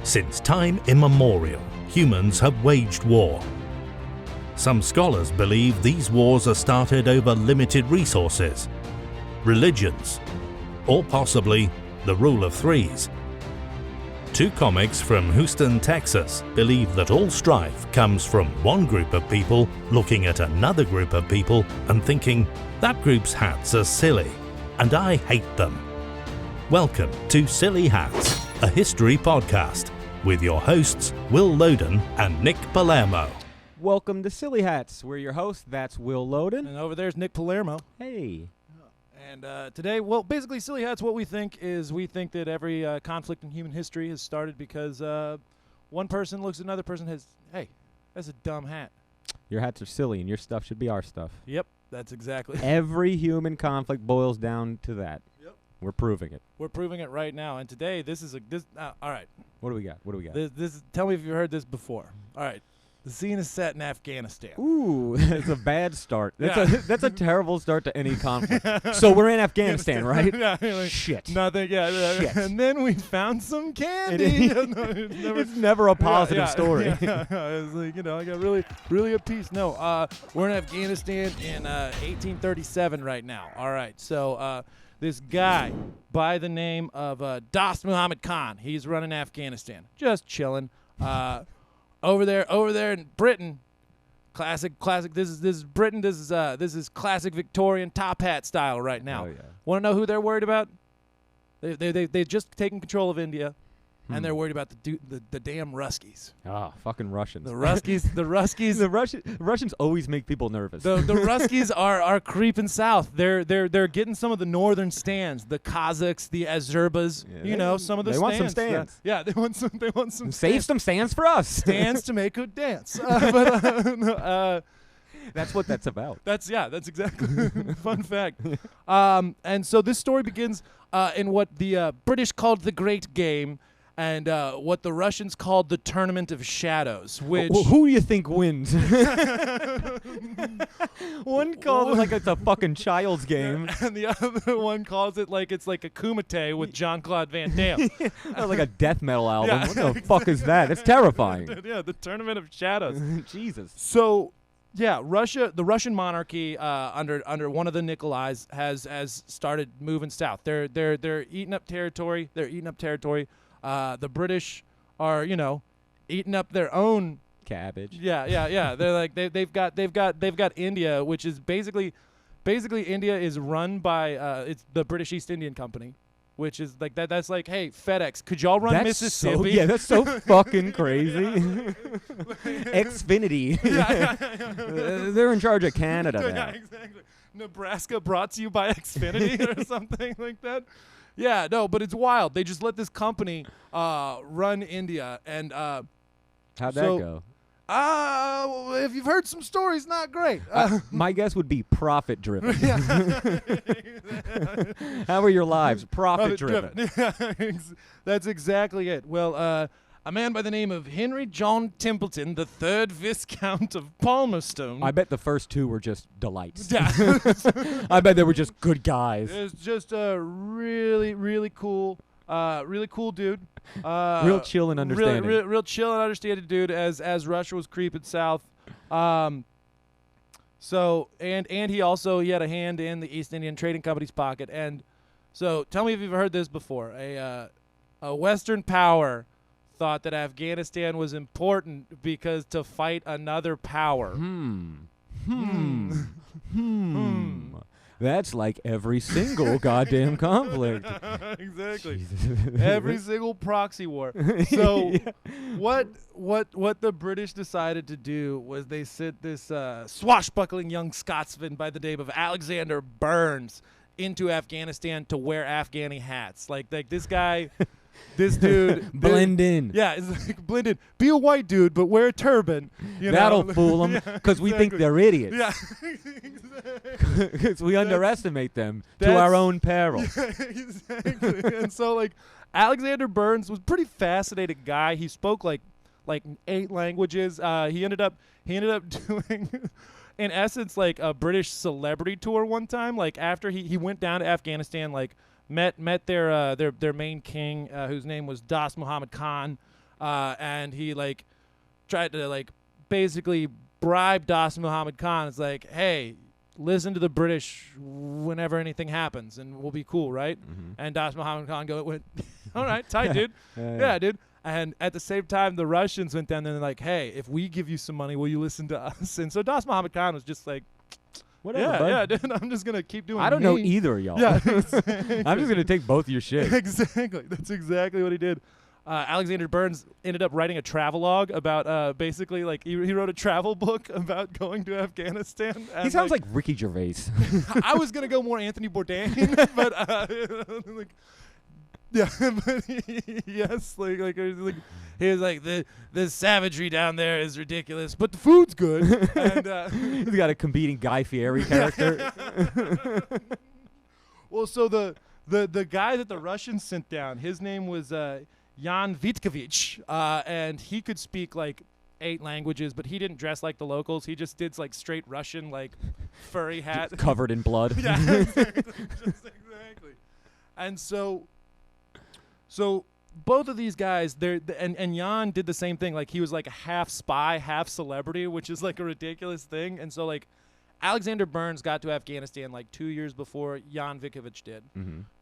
Since time immemorial, humans have waged war. Some scholars believe these wars are started over limited resources, religions, or possibly the rule of threes. Two comics from Houston, Texas believe that all strife comes from one group of people looking at another group of people and thinking, that group's hats are silly, and I hate them. Welcome to Silly Hats, a history podcast, with your hosts Will Loden and Nick Palermo. Welcome to Silly Hats. We're your hosts. That's Will Loden. And over there's Nick Palermo. Hey. And today, well, basically, Silly Hats, what we think that every conflict in human history has started because one person looks at another person as, hey, that's a dumb hat. Your hats are silly, and your stuff should be our stuff. Yep, that's exactly. Every human conflict boils down to that. Yep. We're proving it. We're proving it right now. And today, all right. What do we got? Tell me if you've heard this before. All right. The scene is set in Afghanistan. Ooh, that's a bad start. That's a terrible start to any conflict. So we're in Afghanistan, right? Shit. Nothing. Yeah. Shit. And then we found some candy. It's never a positive story. It's like, I got really a piece. No, we're in Afghanistan in 1837 right now. All right. So this guy by the name of Dost Muhammad Khan, he's running Afghanistan, just chilling. Over there in Britain, classic. This is Britain. This is classic Victorian top hat style right now. Oh, yeah. Want to know who they're worried about? They've just taken control of India, and they're worried about the damn Ruskies. Ah, fucking Russians. The Ruskies. The Russians always make people nervous. The Ruskies are creeping south. They're getting some of the northern stands, the Kazakhs, the Azerbas. Yeah, some of the they stands. want some stands. Yeah, they want some. Save some stands for us. Stands to make good dance. That's what that's about. That's exactly. Fun fact. And so this story begins in what the British called the Great Game, and what the Russians called the Tournament of Shadows. Which who do you think wins? One calls it like it's a fucking child's game, and the other one calls it like it's like a Kumite with Jean-Claude Van Damme. Like a death metal album. Yeah, what the fuck is that? It's terrifying. Yeah, the Tournament of Shadows. Jesus. So. Yeah, the Russian monarchy under one of the Nikolais has started moving south. They're eating up territory. The British are eating up their own cabbage. Yeah. They're like they've got India, which is basically India is run by it's the British East Indian Company, which is like that. That's like, hey, FedEx, could y'all run Mississippi? That's so fucking crazy. Xfinity. They're in charge of Canada now. Yeah, exactly. Nebraska brought to you by Xfinity or something like that. Yeah, no, but it's wild. They just let this company run India, and how'd that go? If you've heard some stories, not great. My guess would be profit-driven. How are your lives? Profit-driven. That's exactly it. Well, a man by the name of Henry John Templeton, the 3rd Viscount of Palmerston. I bet the first two were just delights. Yeah. I bet they were just good guys. It's just a really cool dude. Real chill and understanding. Real chill and understanding dude as Russia was creeping south. So and he had a hand in the East Indian Trading Company's pocket. And so tell me if you've heard this before. A Western power thought that Afghanistan was important because to fight another power. That's like every single goddamn conflict. Exactly. Every single proxy war. So what the British decided to do was they sent this swashbuckling young Scotsman by the name of Alexander Burns into Afghanistan to wear Afghani hats. Like this guy... This dude blend in. Yeah, it's like blend in. Be a white dude, but wear a turban. That'll fool them because we think they're idiots. Yeah, because we underestimate them to our own peril. Yeah, exactly. And so, like, Alexander Burns was a pretty fascinating guy. He spoke like 8 languages. He ended up doing. In essence, like a British celebrity tour one time. Like after he went down to Afghanistan, like met their main king, whose name was Dost Muhammad Khan. and he like tried to like basically bribe Dost Muhammad Khan. It's like, hey, listen to the British whenever anything happens, and we'll be cool, right? And Dost Muhammad Khan went, all right, tight, dude. Yeah, dude. And at the same time, the Russians went down there and they're like, hey, if we give you some money, will you listen to us? And so Dost Muhammad Khan was just like, whatever, yeah, dude, I'm just going to keep doing I don't know either of y'all. Yeah, I'm just going to take both of your shit. Exactly. That's exactly what he did. Alexander Burns ended up writing a travelogue about basically like he wrote a travel book about going to Afghanistan. He sounds like Ricky Gervais. I was going to go more Anthony Bourdain, but like, yeah, but yes, like he was like the savagery down there is ridiculous, but the food's good. And he's got a competing Guy Fieri character. Well, so the guy that the Russians sent down, his name was Jan Vitkovich, and he could speak like 8 languages, but he didn't dress like the locals. He just did like straight Russian, like furry hat, just covered in blood. Yeah, exactly. Just exactly. And so both of these guys, and Jan did the same thing. Like he was like a half spy, half celebrity, which is like a ridiculous thing. And so like Alexander Burns got to Afghanistan like 2 years before Jan Vitkovich did.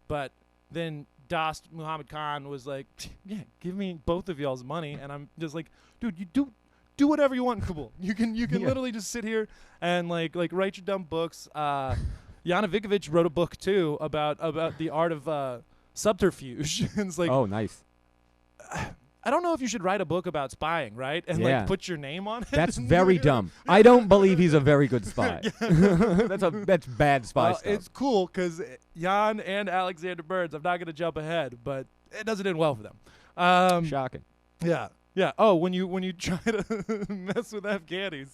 But then Dost Muhammad Khan was like, yeah, give me both of y'all's money. And I'm just like, dude, you do whatever you want in Kabul. You can literally just sit here and like write your dumb books. Jan Vitkovich wrote a book too about the art of subterfuge. And it's like, oh, nice. I don't know if you should write a book about spying, right? And like put your name on it. That's very dumb. I don't believe he's a very good spy. That's bad spy stuff. It's cool because Jan and Alexander Burns, I'm not going to jump ahead, but it doesn't end well for them. Shocking. Yeah. Yeah. Oh, when you try to mess with Afghanis.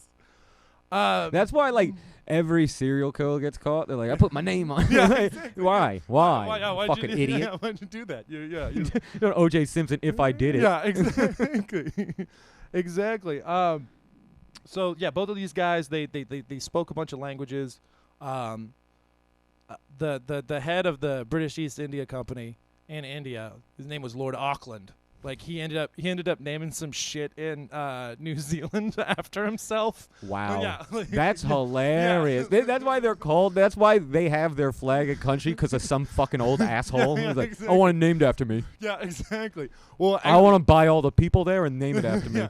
That's why, like, every serial killer gets caught. They're like, I put my name on it. Yeah, exactly. Why? Why'd Fucking you idiot. Yeah, why'd you do that? You O.J. Simpson, if I did it. Yeah, exactly. Exactly. So, yeah, both of these guys, they spoke a bunch of languages. The head of the British East India Company in India, his name was Lord Auckland. Like he ended up naming some shit in New Zealand after himself. Wow, yeah, like, that's hilarious. Yeah. That's why they're called. That's why they have their flag and country, because of some fucking old asshole. Yeah, He's like, exactly. I want it named after me. Yeah, exactly. Well, I want to buy all the people there and name it after me. Yeah,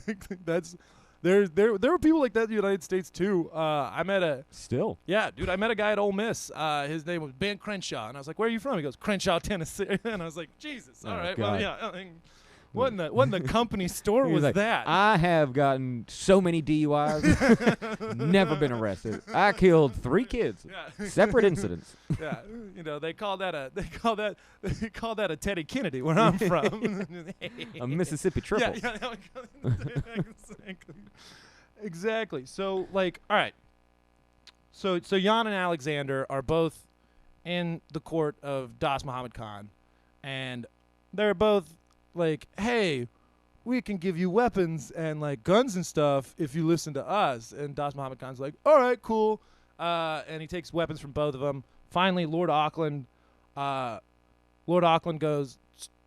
exactly. There were people like that in the United States too. I met a guy at Ole Miss. His name was Ben Crenshaw, and I was like, "Where are you from?" He goes, "Crenshaw, Tennessee." And I was like, "Jesus, all right, God. well, yeah." I mean, what in the company store was like, that? I have gotten so many DUIs, never been arrested. I killed 3 kids, separate incidents. Yeah, they call that a Teddy Kennedy where I'm from. A Mississippi triple. Yeah, exactly. So like, all right. So Jan and Alexander are both in the court of Dost Muhammad Khan, and they're both like, hey, we can give you weapons and like guns and stuff if you listen to us. And Dost Muhammad Khan's like, all right, cool. And he takes weapons from both of them. Finally, Lord Auckland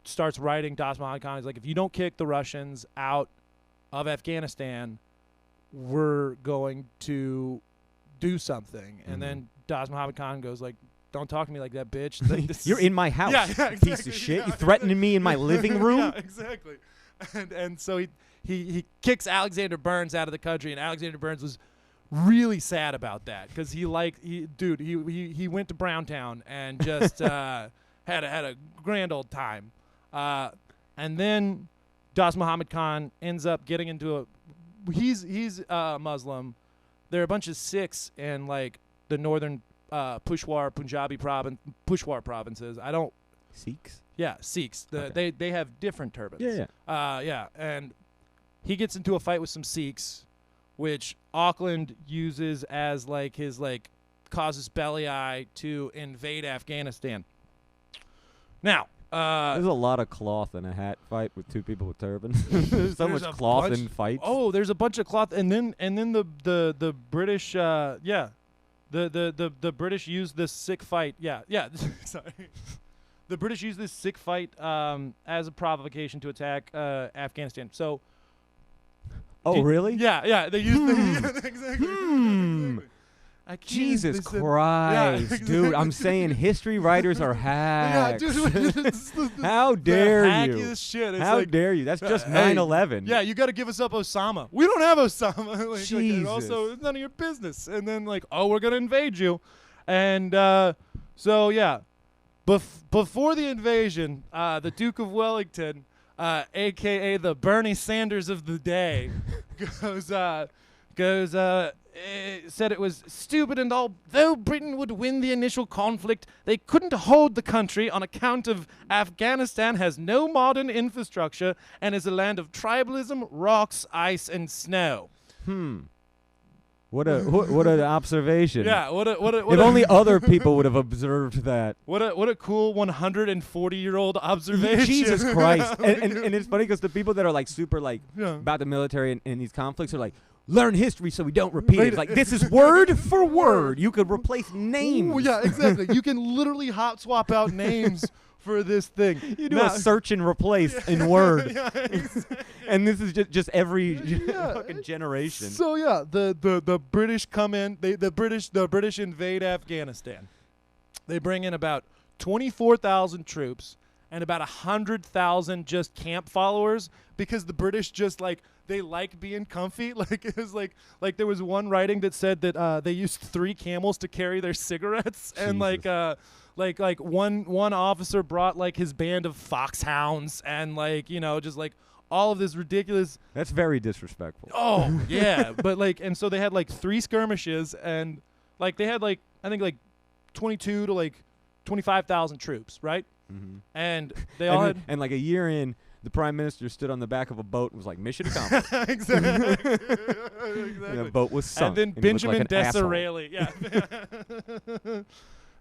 starts writing Dost Muhammad Khan. He's like, if you don't kick the Russians out of Afghanistan, we're going to do something. And then Dost Muhammad Khan goes like, don't talk to me like that, bitch. Like, You're in my house, yeah, exactly. piece of shit. You're threatening me in my living room? Yeah, exactly. And so he kicks Alexander Burns out of the country, and Alexander Burns was really sad about that because he went to Browntown and just had a grand old time. And then Dost Muhammad Khan ends up getting into he's Muslim. There are a bunch of Sikhs in like the northern Peshawar, Peshawar provinces. Sikhs? Yeah, Sikhs. Okay. They have different turbans. Yeah. And he gets into a fight with some Sikhs, which Auckland uses as like his like casus belli to invade Afghanistan. Now, there's a lot of cloth in a hat fight with 2 people with turbans. There's so much cloth in fights. Oh, there's a bunch of cloth, and then the British, the British used this Sikh fight. Yeah. Sorry. the British used this sick fight as a provocation to attack Afghanistan. So. Oh, really? Yeah. They used exactly. Exactly. Jesus Christ, dude! I'm saying history writers are hacks. Yeah, dude, How dare you? Hackiest shit. It's How like, dare you? That's just hey, 9/11. Yeah, you got to give us up Osama. We don't have Osama. Like, Jesus. and also, it's none of your business. And then like, oh, we're gonna invade you, and so yeah, before the invasion, the Duke of Wellington, aka the Bernie Sanders of the day, said it was stupid and although Britain would win the initial conflict, they couldn't hold the country on account of Afghanistan has no modern infrastructure and is a land of tribalism, rocks, ice, and snow. What an observation. Yeah, if only other people would have observed that. What a cool 140-year-old observation. Jesus Christ. and it's funny because the people that are like super like Yeah. about the military and these conflicts are like, learn history so we don't repeat it. It's like, this is word for word. You could replace names. Ooh, yeah, exactly. You can literally hot swap out names for this thing. You do a search and replace in Word. Yeah, exactly. And this is just every fucking generation. So yeah, the British come in. The British invade Afghanistan. They bring in about 24,000 troops and about 100,000 just camp followers because the British just like they like being comfy. Like it was like there was one writing that said that they used 3 camels to carry their cigarettes and like one officer brought like his band of foxhounds and like just like all of this ridiculous. That's very disrespectful. Oh yeah, but like and so they had like 3 skirmishes and like they had like I think like 22 to like 25,000 troops, right? Mm-hmm. And they all had and like a year in, the prime minister stood on the back of a boat and was like, "Mission accomplished." exactly. And the boat was sunk. And then and he looked Benjamin like an asshole. Disraeli,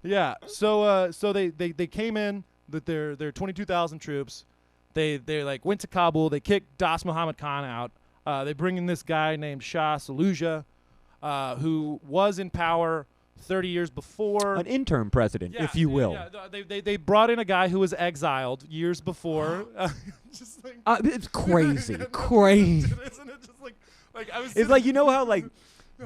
yeah. So they came in with their 22,000 troops. They like went to Kabul. They kicked Das Muhammad Khan out. They bring in this guy named Shah Saluja, who was in power 30 years before. An interim president, if you will. Yeah, they brought in a guy who was exiled years before. Just like It's crazy, crazy. Isn't it just like I was? It's like, you know how like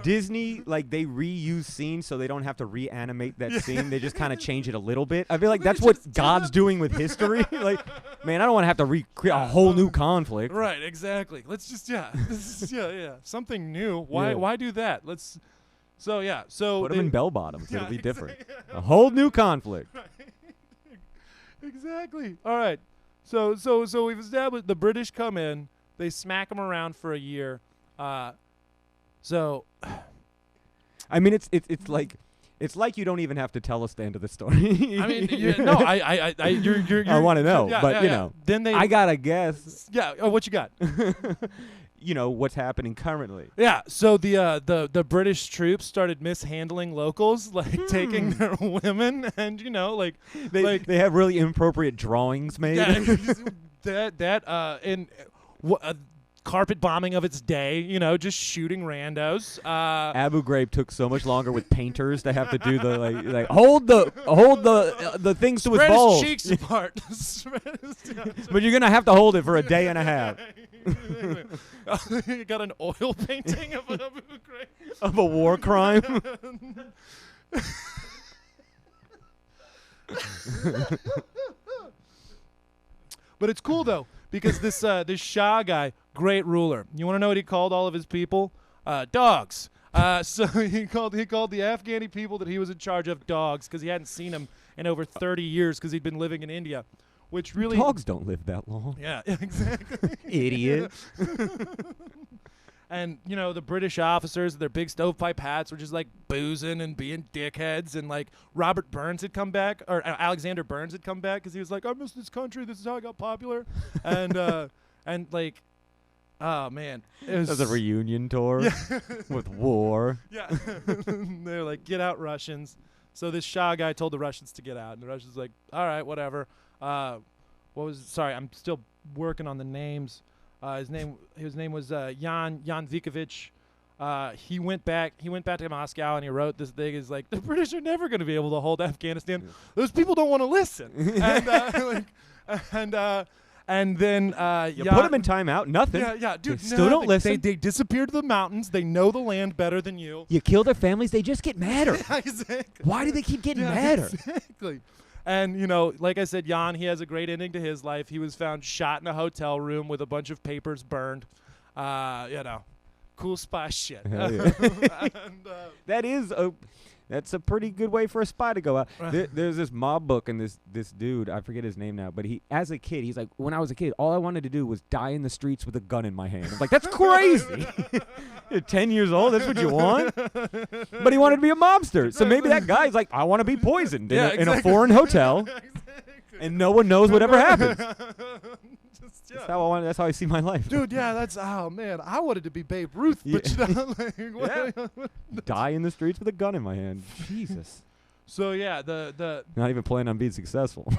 Disney, like they reuse scenes so they don't have to reanimate that scene. They just kind of change it a little bit. I feel like that's what God's doing with history. Like, man, I don't want to have to recreate a whole new conflict. Right, exactly. Let's just something new. Why do that? Let's. So yeah, so Put them in bell bottoms. It'll be different. Exactly. A whole new conflict. Right. Exactly. All right. So we've established the British come in. They smack them around for a year. So, I mean, it's like you don't even have to tell us the end of the story. I mean, you're I want to know, yeah, but yeah, you yeah. know, Then they. I gotta guess. Yeah. Oh, what you got? You know what's happening currently. Yeah. So the British troops started mishandling locals, like taking their women, and like They have really inappropriate drawings made. Yeah, carpet bombing of its day, just shooting randos. Abu Ghraib took so much longer with painters to have to do the like hold the things to his Spread balls. his cheeks apart. But you're gonna have to hold it for a day and a half. You got an oil painting of Abu Ghraib. Of a war crime. But it's cool though because this Shah guy, great ruler. You want to know what he called all of his people? Dogs. So he called the Afghani people that he was in charge of dogs because he hadn't seen them in over 30 years because he'd been living in India, which really Dogs don't live that long. Yeah, exactly. Idiot. And the British officers, their big stovepipe hats, were just like boozing and being dickheads. And like Robert Burns had come back, or Alexander Burns had come back because he was like, "I miss this country. This is how I got popular." And like, oh man, it was That's a reunion tour with war. Yeah, they're like, "Get out, Russians." So this Shah guy told the Russians to get out, and the Russians like, "All right, whatever." Sorry, I'm still working on the names. His name was Jan Vikovich. he went back to Moscow and he wrote this thing. Is like, the British are never going to be able to hold Afghanistan. Those people don't want to listen. And then you put them in timeout. Nothing. Yeah, dude. They still don't listen. They disappear to the mountains. They know the land better than you. You kill their families. They just get madder. Yeah, exactly. Why do they keep getting madder? Exactly. And, you know, like I said, Jan, he has a great ending to his life. He was found shot in a hotel room with a bunch of papers burned. You know, cool spy shit. Hell yeah. And, that's a pretty good way for a spy to go out. Right. There's this mob book and this dude, I forget his name now, but he, as a kid, he's like, when I was a kid, all I wanted to do was die in the streets with a gun in my hand. I'm like, that's crazy. You're 10 years old, that's what you want? But he wanted to be a mobster. So maybe that guy's like, I want to be poisoned in a foreign hotel, and no one knows whatever happens. That's how I see my life. Dude, yeah, oh man, I wanted to be Babe Ruth, but you know, like, die in the streets with a gun in my hand. Jesus. So yeah, the not even planning on being successful.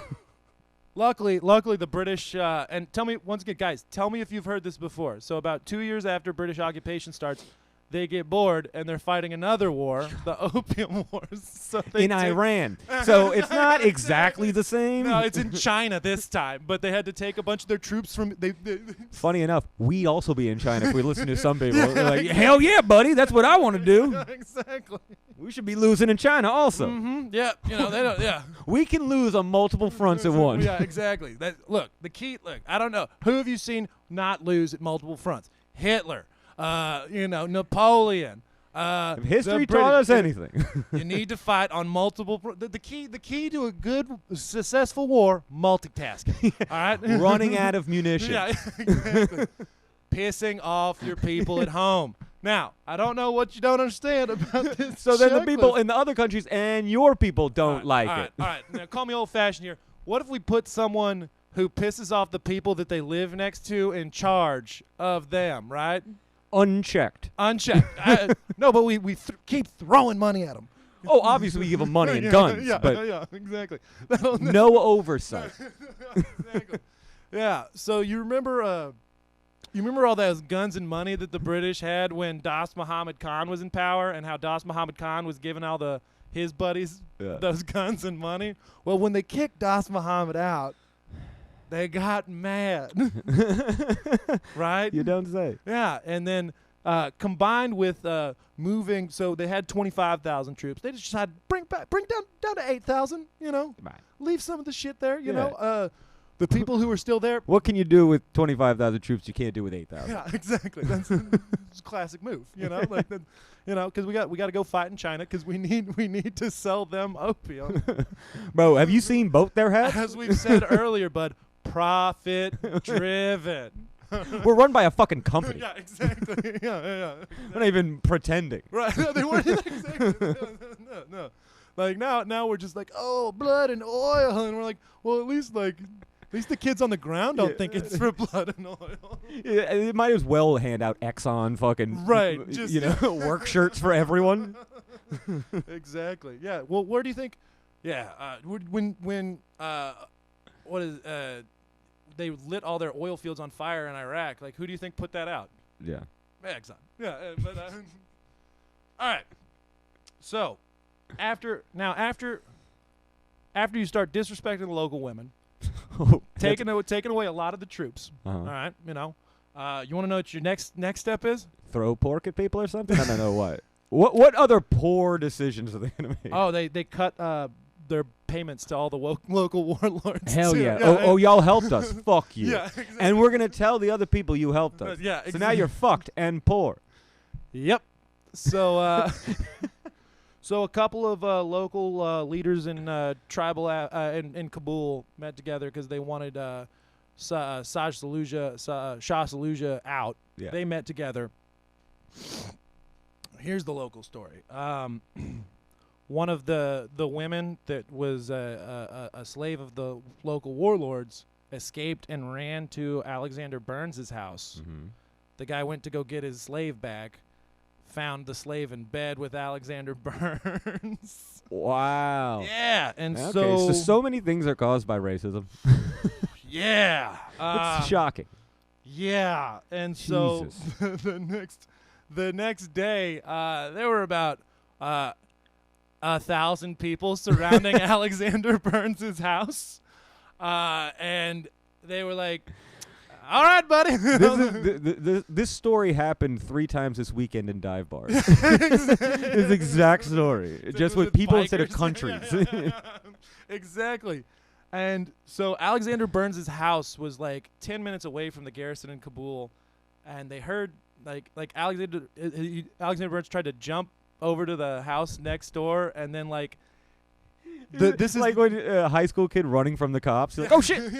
luckily the British and tell me once again, guys, tell me if you've heard this before. So about 2 years after British occupation starts, they get bored and they're fighting another war, the Opium Wars. So in Iran. So it's not exactly the same. No, it's in China this time, but they had to take a bunch of their troops from. Funny enough, we'd also be in China if we listen to some people. They're like, hell yeah, buddy, that's what I want to do. Yeah, exactly. We should be losing in China also. Mm-hmm. Yeah, you know, they don't. Yeah. We can lose on multiple fronts at once. Yeah, exactly. Look, I don't know. Who have you seen not lose at multiple fronts? Hitler. You know, Napoleon. If history taught us anything, you need to fight on multiple. The key to a good, successful war: multitasking. All right, running out of munitions. Yeah, exactly. Pissing off your people at home. Now, I don't know what you don't understand about this. So then the people in the other countries and your people don't like it. All right. Now, call me old-fashioned here. What if we put someone who pisses off the people that they live next to in charge of them, right? Unchecked. No, but we keep throwing money at them. Oh, obviously we give them money and guns, but yeah, exactly. No oversight. Exactly. Yeah. So you remember all those guns and money that the British had when Das Muhammad Khan was in power, and how Das Muhammad Khan was giving all his buddies those guns and money? Well, when they kicked Das Muhammad out, they got mad. Right? You don't say. Yeah, and then combined with moving, so they had 25,000 troops. They just decided bring down to 8,000. You know, right. Leave some of the shit there. You know, the people who are still there. What can you do with 25,000 troops you can't do with 8,000? Yeah, exactly. That's a classic move. You know, like that. You know, because we got to go fight in China because we need to sell them opium. Bro, have you seen both their hats? As we've said earlier, bud, profit driven. We're run by a fucking company. Yeah, exactly. Yeah. We're not even pretending. Right. No, they weren't exactly. No. Like now we're just like, oh, blood and oil, and we're like, well, at least the kids on the ground don't think it's for blood and oil. Yeah, it might as well hand out Exxon fucking work shirts for everyone. Exactly. Yeah. Well, where do you think? Yeah. When they lit all their oil fields on fire in Iraq. Like, who do you think put that out? Yeah. Exxon. Yeah. But all right. So after you start disrespecting the local women. taking away a lot of the troops. Uh-huh. All right, you know. You want to know what your next step is? Throw pork at people or something? I don't know what. What other poor decisions are they going to make? Oh, they cut their payments to all the local warlords. Hell yeah. Oh, y'all helped us. Fuck you. Yeah, exactly. And we're going to tell the other people you helped us. Yeah, exactly. So now you're fucked and poor. Yep. So So a couple of local leaders in tribal in Kabul met together because they wanted Shah Saluja out. Yeah. They met together. Here's the local story. One of the women that was a slave of the local warlords escaped and ran to Alexander Burns' house. Mm-hmm. The guy went to go get his slave back. Found the slave in bed with Alexander Burns. Wow. Yeah, and okay, so many things are caused by racism. Yeah. It's shocking. Yeah, and so the the next day, there were about 1,000 people surrounding Alexander Burns' house, and they were like, "All right, buddy." This story happened 3 times this weekend in dive bars. This exact story, just with people instead of countries. Exactly. And so Alexander Burns' house was like 10 minutes away from the garrison in Kabul, and they heard like Alexander Burns tried to jump over to the house next door, and then like this is like when a high school kid running from the cops. Like, oh shit!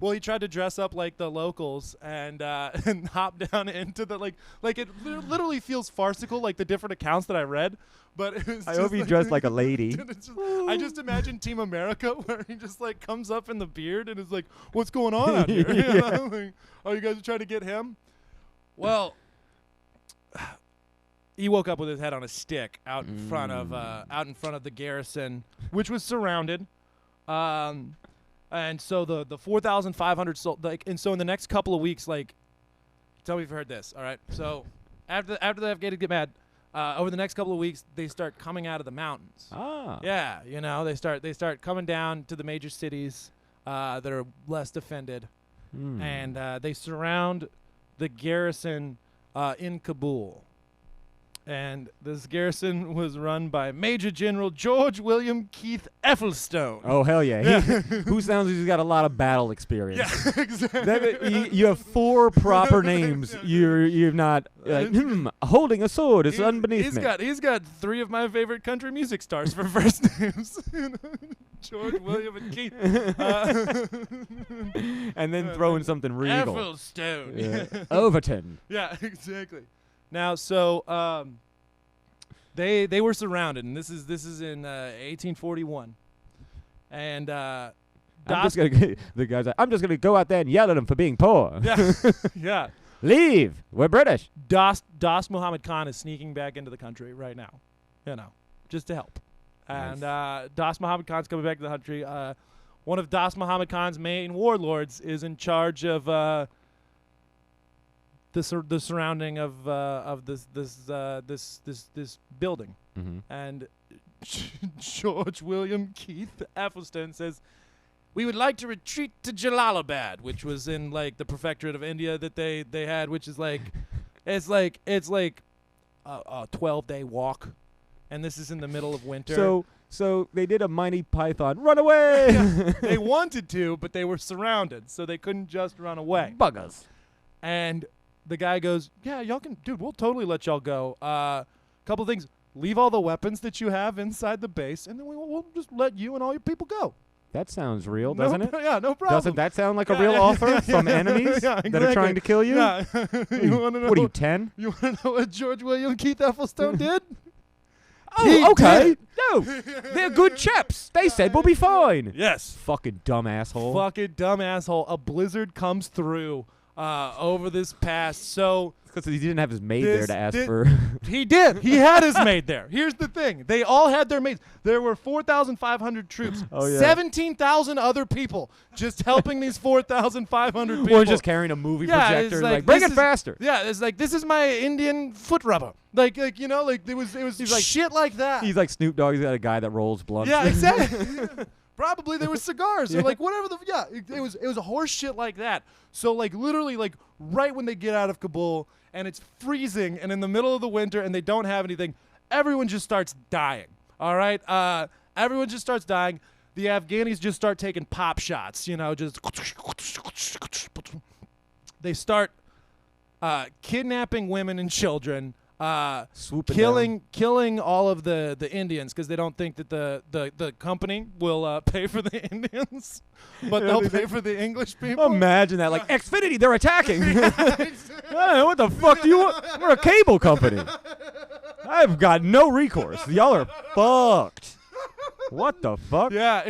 Well, he tried to dress up like the locals and hop down into the like it literally feels farcical, like the different accounts that I read. But it was I hope he dressed like a lady. I just imagine Team America where he just like comes up in the beard and is like, "What's going on out here?" You know? Like, oh, you guys are trying to get him? Well, he woke up with his head on a stick out in front of the garrison, which was surrounded. And so the 4,500 and so in the next couple of weeks, like, tell me if you heard this. All right. So after the Afghans get mad, over the next couple of weeks, they start coming out of the mountains. Ah. Yeah, you know, they start coming down to the major cities that are less defended, and they surround the garrison in Kabul. And this garrison was run by Major General George William Keith Ethelstone. Oh, hell yeah. Who sounds like he's got a lot of battle experience. Yeah, exactly. You have 4 proper names. You're not holding a sword. It's unbeneath me. He's got 3 of my favorite country music stars for first names. George, William, and Keith. And then throw in something regal. Ethelstone. Yeah. Overton. Yeah, exactly. Now, so they were surrounded, and this is in 1841, and the guy's like, I'm just gonna go out there and yell at them for being poor. Yeah, yeah. Leave. We're British. Das Muhammad Khan is sneaking back into the country right now, you know, just to help. And Das Muhammad Khan's coming back to the country. One of Das Muhammad Khan's main warlords is in charge of the surrounding of this building, and George William Keith Ethelstone says, "We would like to retreat to Jalalabad," which was in like the prefectorate of India that they had, which is like it's like a 12-day walk, and this is in the middle of winter. So they did a Monty Python run away. Yeah, they wanted to, but they were surrounded, so they couldn't just run away. Buggers. And the guy goes, "Yeah, y'all can, dude, we'll totally let y'all go. Couple of things. Leave all the weapons that you have inside the base, and then we'll just let you and all your people go." That sounds real, doesn't it? Yeah, no problem. Doesn't that sound like a real offer from enemies that are trying to kill you? Yeah. You wanna know what are you, 10? You want to know what George William Keith Ethelstone did? Oh, okay. No, they're good chaps. They said we'll be fine. Yes. Fucking dumb asshole. Fucking dumb asshole. A blizzard comes through over this pass. So because he didn't have his maid there to ask for. He did. He had his maid there. Here's the thing. They all had their maids. There were 4,500 troops. Oh, yeah. 17,000 other people just helping these 4,500 people. Or just carrying a movie projector and like, bring it faster. Yeah, it's like, this is my Indian foot rubber. Like you know, like it was like, shit like that. He's like Snoop Dogg. He's got a guy that rolls blunts. Yeah, exactly. Probably there was cigars or like whatever the it was a horse shit like that. So like literally like right when they get out of Kabul and it's freezing and in the middle of the winter and they don't have anything, everyone just starts dying. All right, everyone just starts dying. The Afghanis just start taking pop shots. You know, just they start kidnapping women and children. Killing all of the Indians because they don't think that the company will pay for the Indians, but they'll pay for the English people. Imagine that, like Xfinity, they're attacking. Hey, what the fuck do you want? We're a cable company. I've got no recourse. Y'all are fucked. What the fuck? Yeah,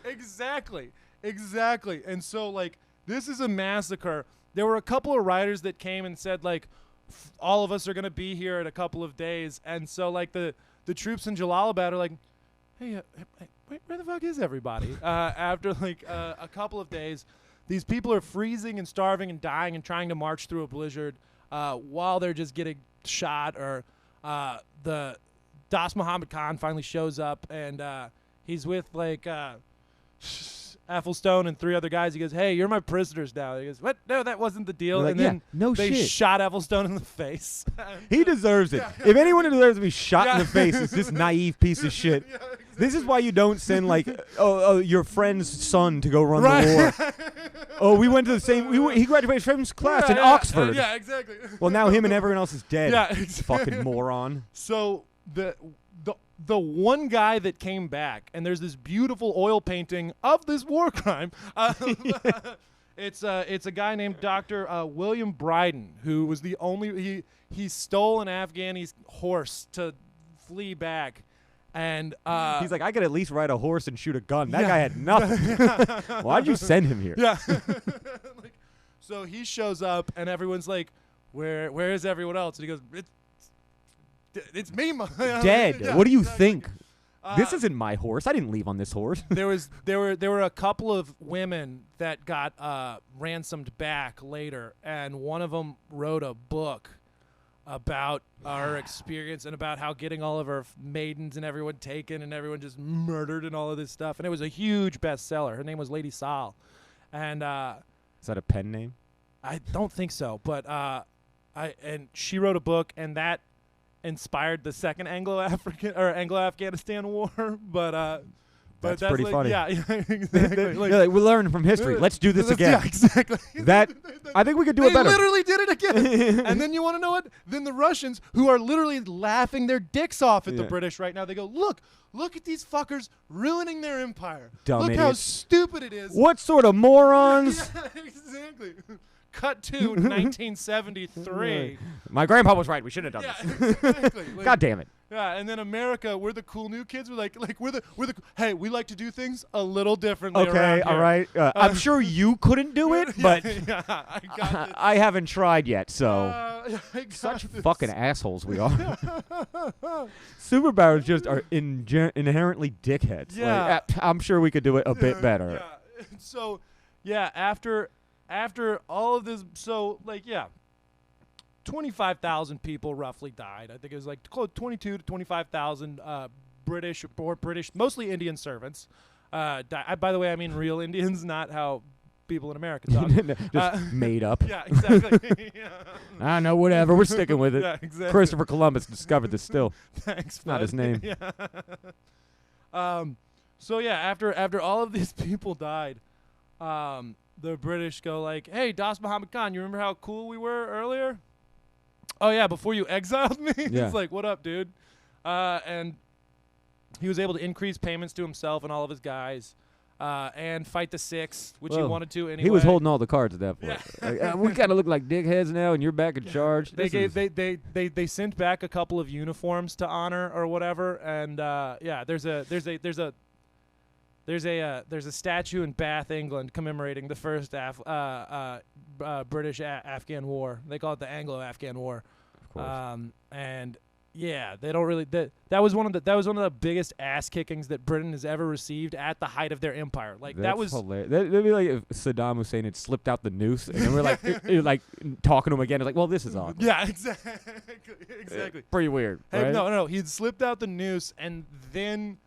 exactly. And so like this is a massacre. There were a couple of writers that came and said like, all of us are going to be here in a couple of days. And so, like, the troops in Jalalabad are like, hey, where the fuck is everybody? After, like, a couple of days, these people are freezing and starving and dying and trying to march through a blizzard. while they're just getting shot, or the Das Muhammad Khan finally shows up, and he's with like Athelstone and 3 other guys. He goes, "Hey, you're my prisoners now." He goes, "What? No, that wasn't the deal." Like, and then no they shit. shot Athelstone in the face. He deserves it. If anyone deserves to be shot in the face, it's this naive piece of shit. Yeah, exactly. This is why you don't send like your friend's son to go run the war. Oh, we went to the same. He graduated from his class in Oxford. Yeah, exactly. Well, now him and everyone else is dead. Yeah, exactly. Fucking moron. So the one guy that came back, and there's this beautiful oil painting of this war crime. It's a guy named Dr. William Bryden, who was the only he stole an Afghani's horse to flee back. And he's like, I could at least ride a horse and shoot a gun. That guy had nothing. Why'd you send him here? Yeah. So he shows up, and everyone's like, "Where is everyone else?" And he goes, "It's me, Dead. Yeah, What do you exactly. think? This isn't my horse. I didn't leave on this horse. There were a couple of women that got ransomed back later, and one of them wrote a book about our experience and about how getting all of our maidens and everyone taken and everyone just murdered and all of this stuff. And it was a huge bestseller. Her name was Lady Sal. And Is that a pen name? I don't think so, but and she wrote a book, and that inspired the second Anglo-Afghanistan War. But That's pretty like, funny. Yeah, exactly. Like, They're like, we learned from history. Let's do this again. Yeah, exactly. I think we could do it better. They literally did it again. And then you want to know what? Then the Russians, who are literally laughing their dicks off at the British right now, they go, look at these fuckers ruining their empire. Dumb Look how idiots. stupid it is. What sort of morons? Yeah, exactly. Cut to 1973. My grandpa was right. We shouldn't have Yeah, done this. exactly. Like, God damn it. yeah, and then America, we're the cool new kids. We're like hey, we like to do things a little differently. Okay, around all here. right. I'm sure you couldn't do it, but yeah, I got this. I haven't tried yet, so. I got Such this. fucking assholes we are. Superpowers just are inherently dickheads. Yeah. Like, I'm sure we could do it a bit better. Yeah. So, yeah, after all of this, so, like, yeah, 25,000 people roughly died. I think it was like 22 to 25,000 British, mostly Indian servants. By the way, I mean real Indians, not how people in America talk. Just made up. Yeah, exactly. Yeah. I don't know, whatever. We're sticking with it. Yeah, exactly. Christopher Columbus discovered this still. Thanks, Not bud. his name. Yeah. So yeah, after all of these people died, the British go like, "Hey, Das Muhammad Khan, you remember how cool we were earlier? Oh yeah, before you exiled me." Yeah. It's like, "What up, dude?" And he was able to increase payments to himself and all of his guys, and fight the Sikhs, which he Whoa. wanted to anyway. He was holding all the cards at that point. Yeah. Like, we kind of look like dickheads now, and you're back in charge. They they sent back a couple of uniforms to honor or whatever, and yeah, there's a statue in Bath, England, commemorating the first British-Afghan War. They call it the Anglo-Afghan War. Of course. And yeah, they don't really. That was one of the biggest ass kickings that Britain has ever received at the height of their empire. Like that was hilarious. That'd be like if Saddam Hussein had slipped out the noose, and then we're like, like talking to him again. It's like, well, this is awkward. Yeah, exactly. Pretty weird. Hey, right? no, he'd slipped out the noose and then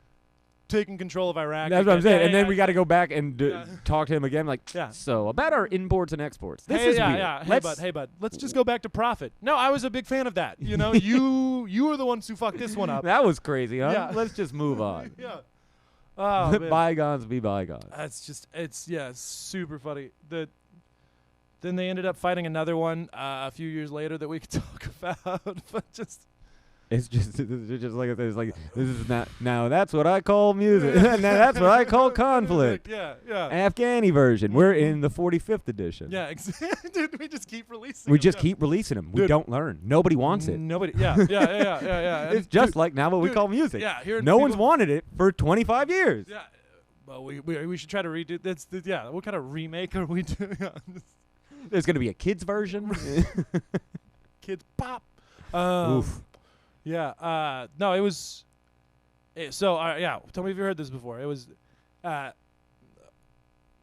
taken control of Iraq. That's what I'm saying. Yeah, And then yeah, we got to go back and Yeah. talk to him again. Like, Yeah. so about our imports and exports. This Hey, is yeah, weird. yeah. Hey, bud. Let's just go back to profit. No, I was a big fan of that. You know, you were the ones who fucked this one up. That was crazy, huh? Yeah. Let's just move on. Yeah. Oh, man. Bygones be bygones. It's super funny. Then they ended up fighting another one a few years later that we could talk about, but just. It's just like it's like this is not now. That's what I call music. And that's what I call conflict. Yeah. Afghani version. We're in the 45th edition. Yeah, exactly. Dude, we just keep releasing. We them, just yeah. keep releasing them. We Dude. don't learn. Nobody wants it. Nobody. Yeah. It's just like now what we call music. Yeah, here No people- one's wanted it for 25 years. Yeah. Well, we should try to redo. Yeah. What kind of remake are we doing? There's gonna be a kids version. Kids pop. Oof. Yeah. No, it was. So yeah. Tell me if you heard this before. It was.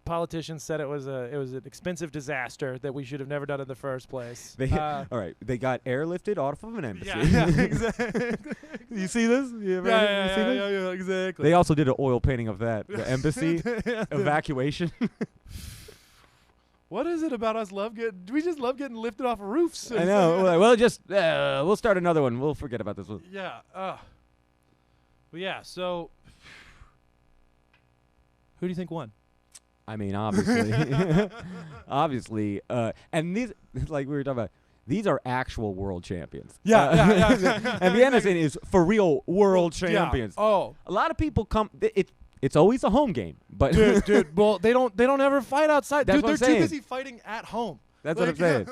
politicians said it was an expensive disaster that we should have never done in the first place. All right, they got airlifted off of an embassy. Yeah, exactly. You see this? You see this? Yeah, exactly. They also did an oil painting of that, the embassy evacuation. What is it about us do we just love getting lifted off roofs? I know. Well, just we'll start another one. We'll forget about this one. Yeah. But yeah. So, who do you think won? I mean, obviously, obviously, and these, like we were talking about, these are actual world champions. Yeah. Afghanistan is for real world champions. Yeah. Oh, a lot of people come. It's always a home game, but dude. Well, they don't ever fight outside. That's Dude, what I'm they're saying. too busy fighting at home. That's what I'm saying.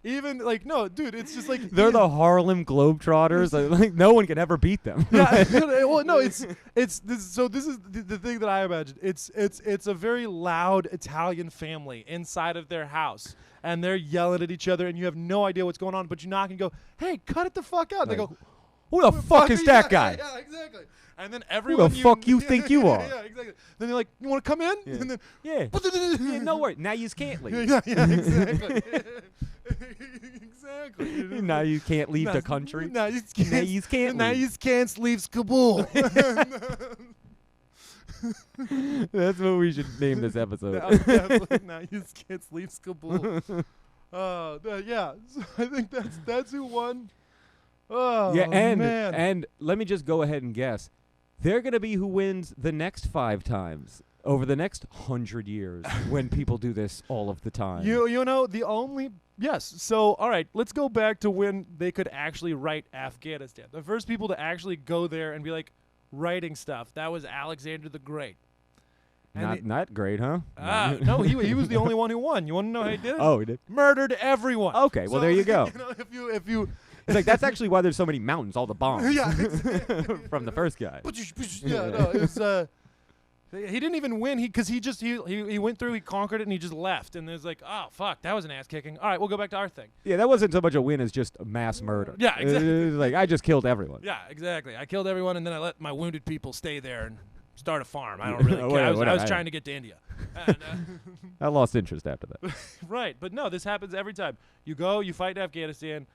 even like no, dude. It's just like They're the Harlem Globetrotters. Like no one can ever beat them. Yeah. Well, no. This is the thing that I imagine. It's a very loud Italian family inside of their house, and they're yelling at each other, and you have no idea what's going on, but you knock and go, "Hey, cut it the fuck out!" They go, "Who the fuck is that guy?" Yeah, exactly. And then everyone. Who the fuck you think you are? Yeah, exactly. Then you're like, "You want to come in?" Yeah. And then Yeah, no worries. Now you can't leave. yeah, exactly. Exactly. Now you can't leave the country. Now you can't. Now you can't leave Kabul. That's what we should name this episode. Now you can't leave Kabul. Yeah. So I think that's who won. Oh Yeah, man. and let me just go ahead and guess. They're going to be who wins the next 5 times over the next 100 years when people do this all of the time. You know, the only... Yes. So, all right, let's go back to when they could actually write Afghanistan. The first people to actually go there and be like writing stuff, that was Alexander the Great. And Not great, huh? No, he was the only one who won. You want to know how he did it? Oh, he did? Murdered everyone. Okay, well, there you go. You know, if you It's like, that's actually why there's so many mountains, all the bombs yeah, from the first guy. Yeah, no, it was... He didn't even win. He went through. He conquered it, and he just left. And there's like, oh fuck, that was an ass kicking. All right, we'll go back to our thing. Yeah, that wasn't so much a win as just a mass murder. Yeah, exactly. It was like, I just killed everyone. Yeah, exactly. I killed everyone, and then I let my wounded people stay there and start a farm. I don't really care. I was trying to get to India. And, I lost interest after that. Right, but no, this happens every time. You go, you fight in Afghanistan,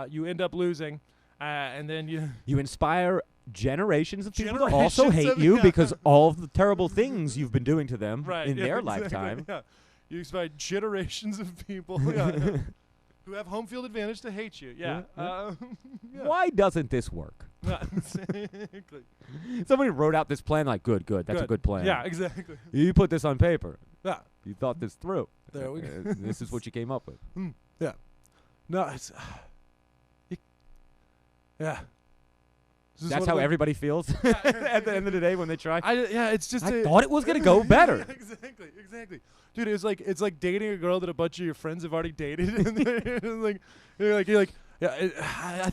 you end up losing, and then you inspire generations of people to also hate you because all of the terrible things you've been doing to them in their lifetime. Yeah. You inspire generations of people who have home field advantage to hate you. Yeah. Yeah. Why doesn't this work? Exactly. Somebody wrote out this plan like, good, that's a good plan. Yeah, exactly. You put this on paper. Yeah. You thought this through. There we go. This is what you came up with. Yeah. No, it's... yeah. That's how everybody feels at the end of the day when they try. It's just... I thought it was going to go better. Exactly. Dude, it's like dating a girl that a bunch of your friends have already dated. And you're like,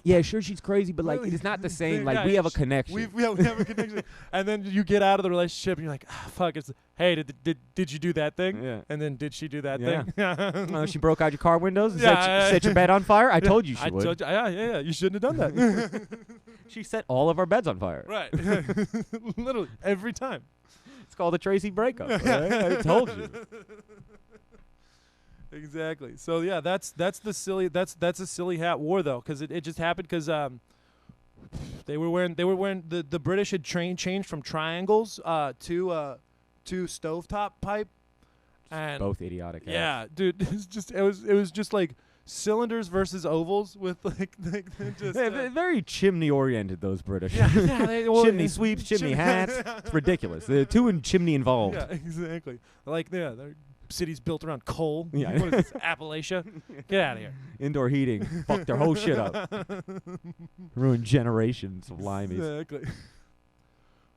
yeah, sure, she's crazy, but like, it's not the same. Like, we have a connection. We have a connection. And then you get out of the relationship, and you're like, fuck. It's hey, did you do that thing? Yeah. And then did she do that thing? Yeah. She broke out your car windows. Yeah, set your bed on fire. I told you she would. Told you, yeah. You shouldn't have done that. She set all of our beds on fire. Right. Literally every time. It's called a Tracy breakup. Right? I told you. Exactly. So yeah, that's a silly hat war though, because it just happened because they were wearing the British had changed from triangles to stovetop pipe, and both idiotic. Yeah, dude, it was just like cylinders versus ovals with like just very chimney oriented, those British. Yeah, chimney sweeps, chimney hats. It's ridiculous. They're too chimney involved. Yeah, exactly. Like they're cities built around coal. Yeah. What is this, Appalachia? Get out of here. Indoor heating fucked their whole shit up. Ruined generations of limeys. Exactly.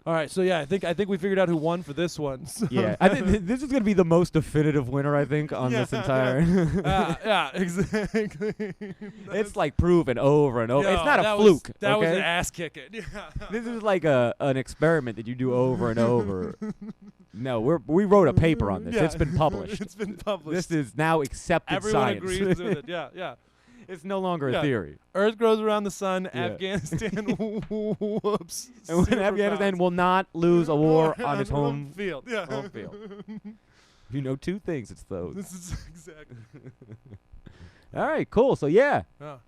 All right, so yeah, I think we figured out who won for this one. So yeah, I think this is going to be the most definitive winner, I think, on this entire. Yeah, exactly. It's like proven over and over. Yo, it's not a fluke. That was okay? an ass kicking. Yeah. This is like an experiment that you do over and over. No, we wrote a paper on this. Yeah. It's been published. It's been published. This is now accepted Everyone science. agrees with it. Yeah, yeah. It's no longer a Yeah. theory. Earth grows around the sun. Yeah. Afghanistan whoops. And when Afghanistan will not lose a war on its home field. Yeah. home field. If you know two things, it's those. This is exactly. All right, cool. So yeah, Yeah.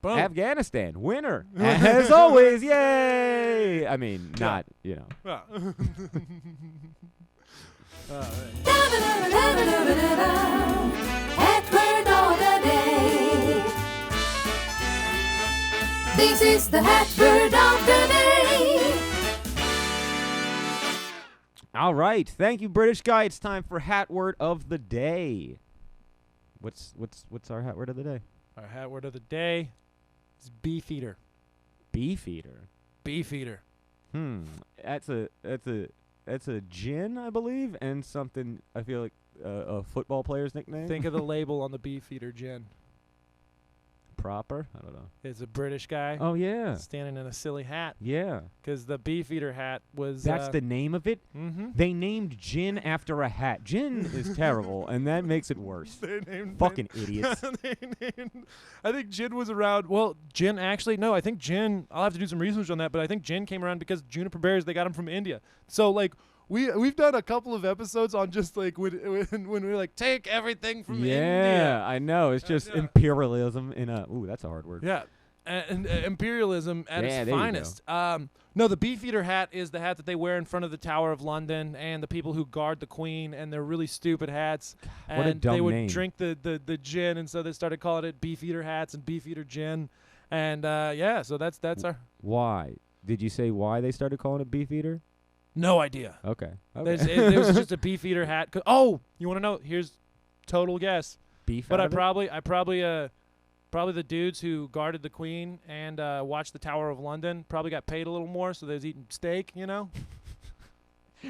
Boom. Afghanistan winner as always. Yay! I mean, not Yeah. know. All right. Het word of the day. This is the het word of the day. All right, thank you, British guy. It's time for hat word of the day. What's our hat word of the day? Our hat word of the day is beefeater. Beefeater. Beefeater. That's a gin, I believe, and something I feel like a football player's nickname. Think of the label on the beefeater gin. Proper. I don't know. It's a British guy Oh yeah, standing in a silly hat yeah. because the beefeater hat was. That's the name of it. Mm-hmm. They named gin after a hat. Gin is terrible, and that makes it worse. Fucking idiots. I think gin was around. Well, gin actually no. I think gin. I'll have to do some research on that, but I think gin came around because juniper bears they got them from India. So like we've done a couple of episodes on just like when we're like take everything from Yeah, India. I know. It's just Yeah. imperialism in a. Ooh, that's a hard word. Yeah. And imperialism at Yeah, its there you go. finest. No, the beefeater hat is the hat that they wear in front of the Tower of London, and the people who guard the Queen, and they're really stupid hats. What a And dumb they would name. drink the gin, and so they started calling it beefeater hats and beefeater gin. And yeah, so that's our Why? Did you say why they started calling it beefeater? no idea. Okay. There was just a beefeater hat. Oh, you want to know? Here's total guess. Beef. But out I of it? probably the dudes who guarded the Queen and watched the Tower of London probably got paid a little more, so they was eating steak, you know.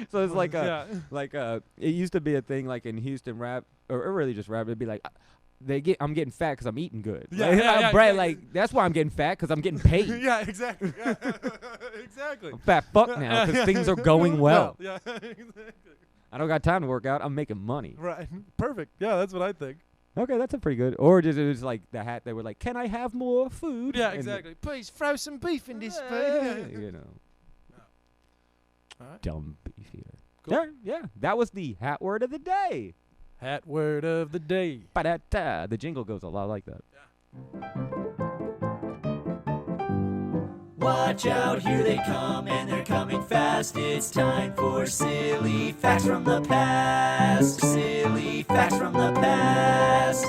So it's like Yeah. it used to be a thing like in Houston rap or really just rap. It'd be like I'm getting fat because I'm eating good. Yeah, like, yeah, yeah, Brad, yeah. like that's why I'm getting fat because I'm getting paid. Yeah, exactly. Yeah. Exactly. I'm fat fuck now because things are going well. Yeah, exactly. I don't got time to work out. I'm making money. Right. Perfect. Yeah, that's what I think. Okay, that's a pretty good. Or just it was like the hat. They were like, "Can I have more food?" Yeah, And exactly. Please throw some beef in this you know, All right. dumb beef eater. Cool. Yeah, that was the hat word of the day. Hat word of the day. Ba-da-da. The jingle goes a lot like that. Watch out, here they come, and they're coming fast. It's time for silly facts from the past. Silly facts from the past.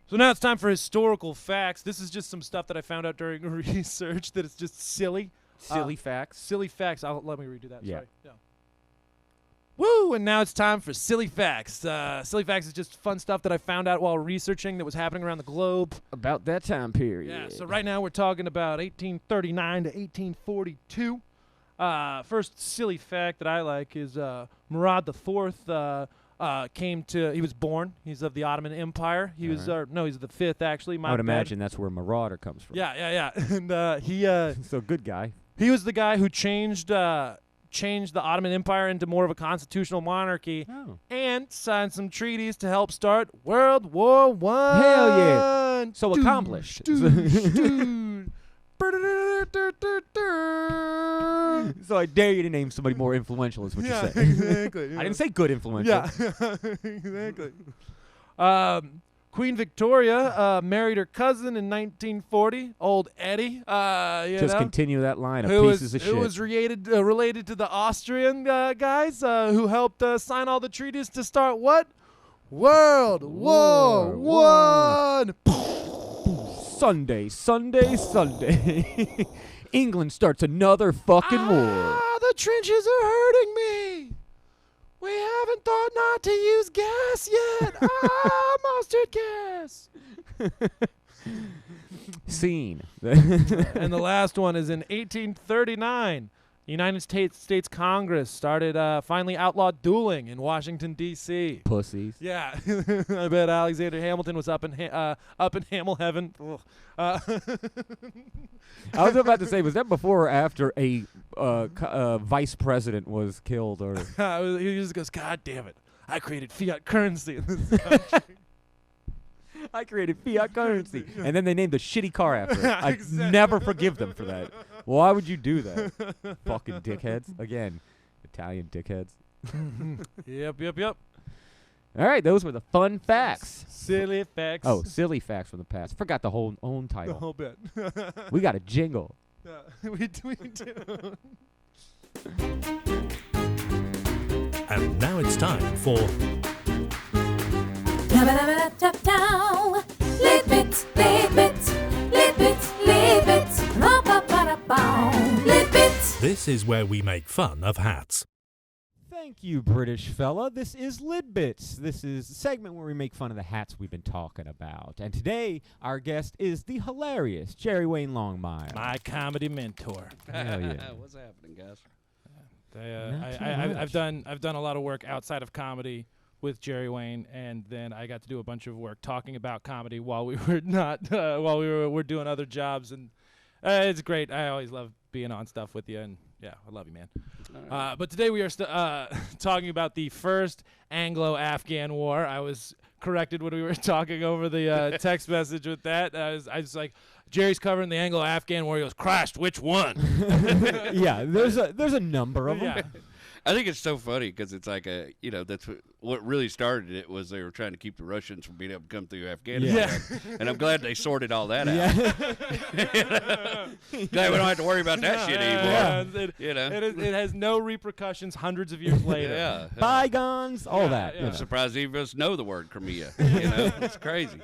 So now it's time for historical facts. This is just some stuff that I found out during research that it's just silly. Silly facts. Silly facts. Let me redo that. Yeah. Sorry. Yeah. Woo! And now it's time for silly facts. Silly facts is just fun stuff that I found out while researching that was happening around the globe. About that time period. Yeah. So right now we're talking about 1839 to 1842. First silly fact that I like is Murad IV he was born. He's of the Ottoman Empire. He was he's the fifth actually. I would imagine that's where Marauder comes from. Yeah. And he So good guy. he was the guy who changed the Ottoman Empire into more of a constitutional monarchy Oh. and signed some treaties to help start World War I. Hell yeah. So Doosh, accomplished. doosh, So I dare you to name somebody more influential is what yeah, you said. exactly. I didn't say good influential. Yeah, exactly. Queen Victoria married her cousin in 1940, old Eddie. Just continue that line of who pieces of shit. was related to the Austrian guys who helped sign all the treaties to start what? World War One. Sunday. England starts another fucking war. The trenches are hurting me. We haven't thought not to use gas yet. Mustard gas. Scene. And the last one is in 1839. The United States Congress started finally outlawed dueling in Washington D.C. Pussies. Yeah, I bet Alexander Hamilton was up in Hamil heaven. I was about to say, was that before or after a vice president was killed? Or he just goes, God damn it! I created fiat currency in this country. I created fiat currency, and then they named a shitty car after it. I Exactly. never forgive them for that. Why would you do that? Fucking dickheads. Again, Italian dickheads. Yep. All right, those were the fun facts. Silly facts. Oh, silly facts from the past. Forgot the whole own the title. whole bit. We got a jingle. Yeah, we do. And now it's time for Lidbits, Lidbits. This is where we make fun of hats. Thank you, British fella. This is Lidbits. This is a segment where we make fun of the hats we've been talking about. And today, our guest is the hilarious Jerry Wayne Longmire. My comedy mentor. Hell yeah. What's happening, guys? I've done a lot of work outside of comedy with Jerry Wayne, and then I got to do a bunch of work talking about comedy while we were we're doing other jobs, and it's great. I always love being on stuff with you, and yeah, I love you, man. Right. But today we are talking about the First Anglo-Afghan War. I was corrected when we were talking over the text message with that. I was like, Jerry's covering the Anglo-Afghan War. He goes, Christ, which one? Yeah, there's a number of them. Yeah. I think it's so funny because it's like that's what really started it was they were trying to keep the Russians from being able to come through Afghanistan. Yeah. And I'm glad they sorted all that out. Yeah. Glad we don't have to worry about that shit anymore. It has no repercussions hundreds of years later. Yeah. Bygones, all that. yeah. you I'm know. surprised any of us know the word Crimea. It's crazy.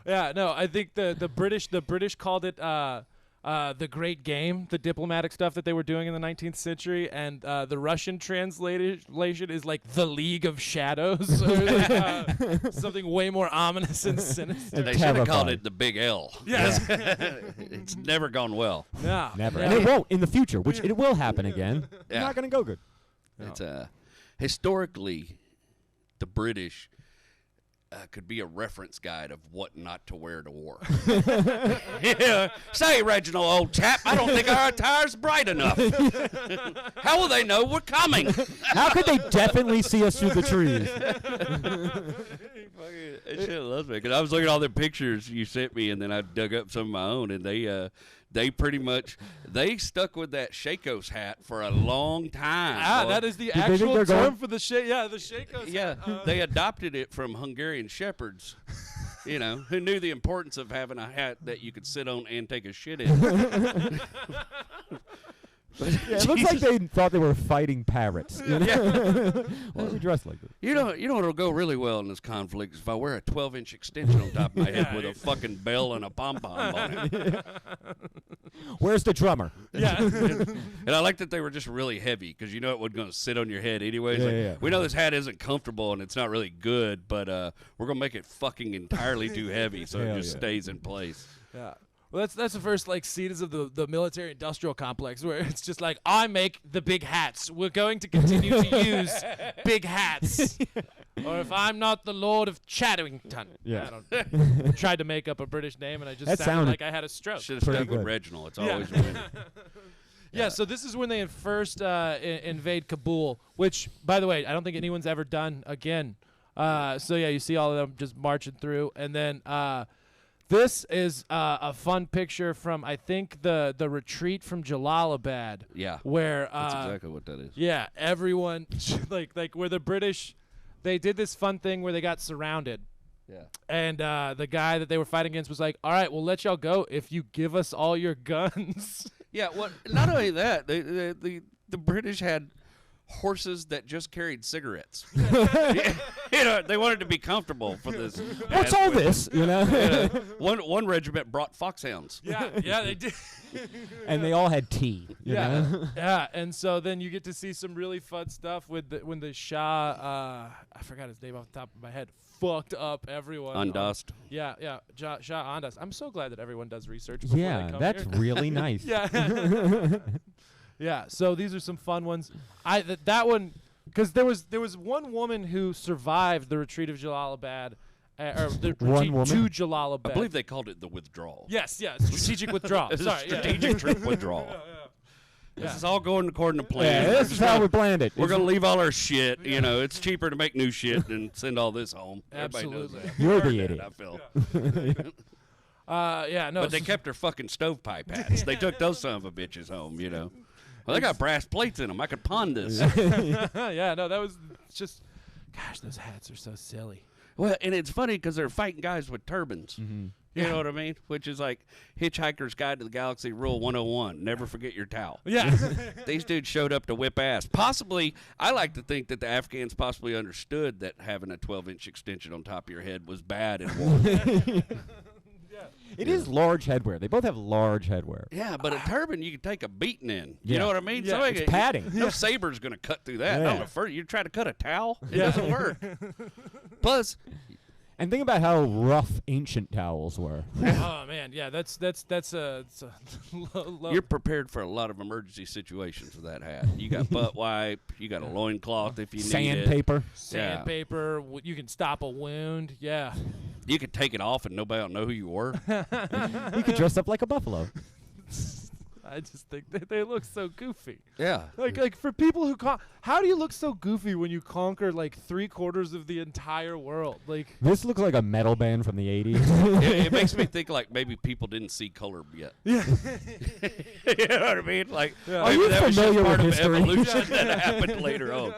Yeah, no, I think the British called it the Great Game, the diplomatic stuff that they were doing in the 19th century, and the Russian translation is like the League of Shadows, or something way more ominous and sinister. They should have called terrifying. it the Big L. Yes. It's never gone well. Yeah, Never. yeah. And it won't in the future, which it will happen again. It's Yeah. not going to go good. It's historically, the British could be a reference guide of what not to wear to war. Yeah. Say, Reginald, old chap, I don't think our attire's bright enough. How will they know we're coming? How could they definitely see us through the trees? That shit loves me because I was looking at all the pictures you sent me, and then I dug up some of my own, and they pretty much stuck with that Shakos hat for a long time. boy. That is the they think actual they're term going- for the the Shakos. Yeah, they adopted it from Hungarian shepherds, who knew the importance of having a hat that you could sit on and take a shit in. Yeah, it looks like they thought they were fighting parrots. You know? Why are we dressed like this? You know what'll go really well in this conflict is if I wear a 12-inch extension on top of my head with a fucking bell and a pom-pom on it. Where's the drummer? Yeah. And I like that they were just really heavy because it wasn't going to sit on your head anyways. Yeah, Like, yeah. we know this hat isn't comfortable and it's not really good, but we're going to make it fucking entirely too heavy so Hell it just yeah. stays in place. Yeah. Well, that's the first scenes of the military industrial complex where it's just like, I make the big hats. We're going to continue to use big hats. Or if I'm not the Lord of Chatterington. Yeah. I tried to make up a British name and I just That sounded sounded like I had a stroke. Should have Pretty stuck with good. Reginald. It's Yeah. always winning. Yeah, so this is when they first invade Kabul, which, by the way, I don't think anyone's ever done again. So yeah, you see all of them just marching through, and then this is a fun picture from I think the retreat from Jalalabad. Yeah. Where That's exactly what that is. yeah, everyone like where the British, they did this fun thing where they got surrounded. Yeah. And the guy that they were fighting against was like, all right, we'll let y'all go if you give us all your guns. Yeah, well, not only that, the British had horses that just carried cigarettes. They wanted to be comfortable for this. What's all this? You know? One regiment brought foxhounds. Yeah, they did. And they all had tea. You know? Yeah, and so then you get to see some really fun stuff with when the Shah, I forgot his name off the top of my head, fucked up everyone. Undust. Yeah, Shah Undust. I'm so glad that everyone does research before they Yeah, come that's here. really nice. Yeah. Yeah, so these are some fun ones. That one, because there was one woman who survived the retreat of Jalalabad, or the retreat to Jalalabad. I believe they called it the Withdrawal. Yes, strategic withdrawal. Sorry, Strategic trip withdrawal. This is all going according to plan. Yeah, this is how we planned it. We're going to leave all our shit. You know, it's cheaper to make new shit than send all this home. Absolutely. Everybody knows that. You're the idiot. I feel. No. But they kept their fucking stovepipe hats. They took those son of a bitches home, you know. Well, they got brass plates in them. I could pawn this. Yeah, no, that was just, gosh, those hats are so silly. Well, and it's funny because they're fighting guys with turbans. Mm-hmm. You know what I mean? Which is like Hitchhiker's Guide to the Galaxy Rule 101. Never forget your towel. Yeah. These dudes showed up to whip ass. Possibly, I like to think that the Afghans possibly understood that having a 12-inch extension on top of your head was bad in war. It is large headwear. They both have large headwear. Yeah, but a turban you can take a beating in. You Yeah. know what I mean? Yeah, Somebody it's padding. No saber's going to cut through that. Yeah. On the first, you try to cut a towel, it doesn't work. Plus, And think about how rough ancient towels were. Oh man, yeah, that's a low. you're prepared for a lot of emergency situations with that hat. You got butt wipe, you got a loincloth if you need it. Sandpaper. Sandpaper. You can stop a wound. Yeah. You could take it off and nobody will know who you were. You could dress up like a buffalo. I just think they look so goofy. Yeah. Like for people who how do you look so goofy when you conquer like 3/4 of the entire world? Like This looks like a metal band from the 80s. it makes me think like maybe people didn't see color yet. yeah. You know what I mean? Like, Yeah. maybe Are you that was just familiar part with of history? evolution that happened later on.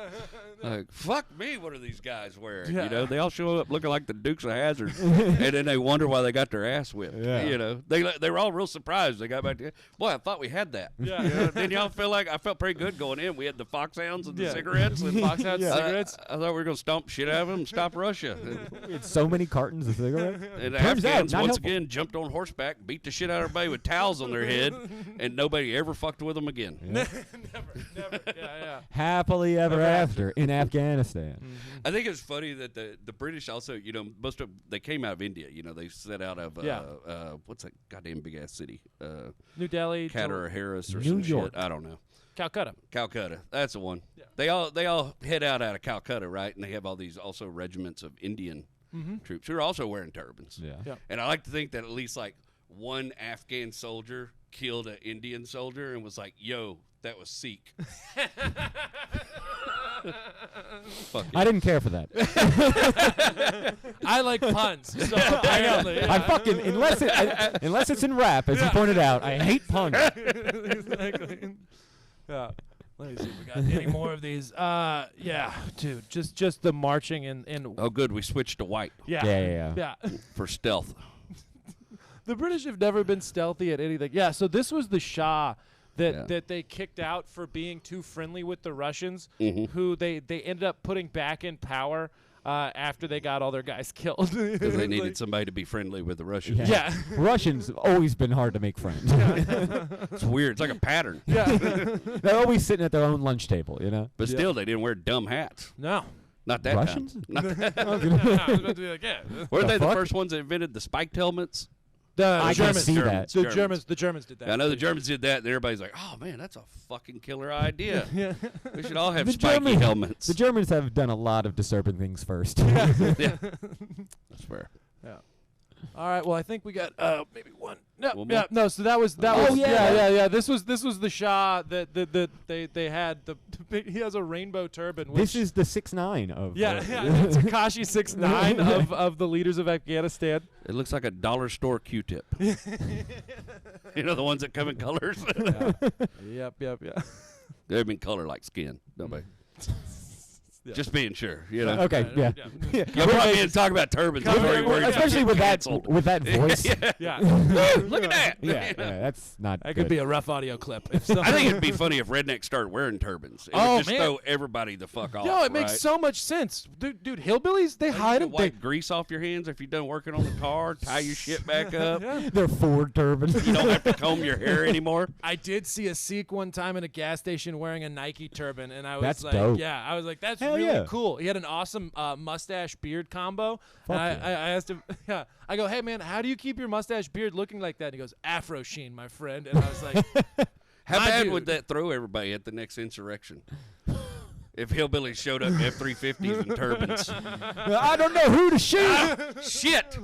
Like, fuck me, what are these guys wearing? Yeah. You know, they all show up looking like the Dukes of Hazzard, and then they wonder why they got their ass whipped. Yeah. You know, they were all real surprised. They got back to, boy, I thought we had that. Yeah. You know, didn't y'all feel like I felt pretty good going in? We had the foxhounds and the Yeah. cigarettes. And Foxhound cigarettes. I thought we were gonna stomp shit out of them and stop Russia. We had so many cartons of cigarettes. And the Turns out, Afghans not once helpful. again jumped on horseback, beat the shit out of everybody with towels on their head, and nobody ever fucked with them again. Never. Yeah. Happily ever after in Afghanistan. I think it's funny that the British also, you know, they came out of India. You know, they set out of what's that goddamn big ass city? New Delhi. Qatar or Harris or New some York. shit. I don't know. Calcutta. Calcutta. That's the one. Yeah. They all head out of Calcutta, right? And they have all these also regiments of Indian troops who are also wearing turbans. Yeah. Yeah. And I like to think that at least like one Afghan soldier killed an Indian soldier and was like, "Yo, that was Sikh." Fuck I didn't care for that. I like puns. So apparently, I fucking unless it's in rap, as you pointed out, I hate puns. Exactly. Yeah. Let me see if we got any more of these. Yeah, dude. Just the marching in Oh, good. We switched to white yeah. for stealth. The British have never been stealthy at anything. Yeah, so this was the Shah that they kicked out for being too friendly with the Russians, who they ended up putting back in power after they got all their guys killed. Because they needed somebody to be friendly with the Russians. Yeah. Russians have always been hard to make friends. It's weird. It's like a pattern. Yeah. They're always sitting at their own lunch table, you know? But still, they didn't wear dumb hats. No. Not that Russians? time. Not that. I was about to be like, yeah. Weren't they the fuck? first ones that invented the spiked helmets? I can Germans. see that. The Germans did that. I know the Germans did that, and everybody's like, "Oh man, that's a fucking killer idea. Yeah. We should all have The spiky Germans- helmets." The Germans have done a lot of disturbing things first. Yeah, that's fair. Yeah. All right. Well, I think we got maybe one. No, One yeah, more? no. So that was Oh, yeah. yeah. This was the Shah that they had the big, he has a rainbow turban. Which, This is the 6'9" of. yeah, it's Takashi 6'9" of the leaders of Afghanistan. It looks like a dollar store Q-tip. You know the ones that come in colors. Yep. They have in color like skin, don't they? Yeah. Just being sure, you know. Okay, yeah. You brought me in to talk about turbans. Come before here, you worried about Especially getting with canceled. that voice. Yeah. Look at that. Yeah, that's not That good. could be a rough audio clip. If I think it'd be funny if rednecks started wearing turbans. It Oh, would just man. throw everybody the fuck off. Yo, it makes right? so much sense, dude. Hillbillies, they hide You them. can wipe grease off your hands if you're done working on the car. Tie your shit back up. They're Ford turbans. You don't have to comb your hair anymore. I did see a Sikh one time in a gas station wearing a Nike turban, and I was That's like, dope. yeah, I was like, that's Hell really yeah. cool. He had an awesome mustache beard combo. Fuck And yeah. I asked him, yeah, I go, hey man, how do you keep your mustache beard looking like that? And he goes, Afro sheen, my friend. And I was like, How My bad dude. would that throw everybody at the next insurrection? If hillbillies showed up in F-350s and turbans. I don't know who to shoot. Shit.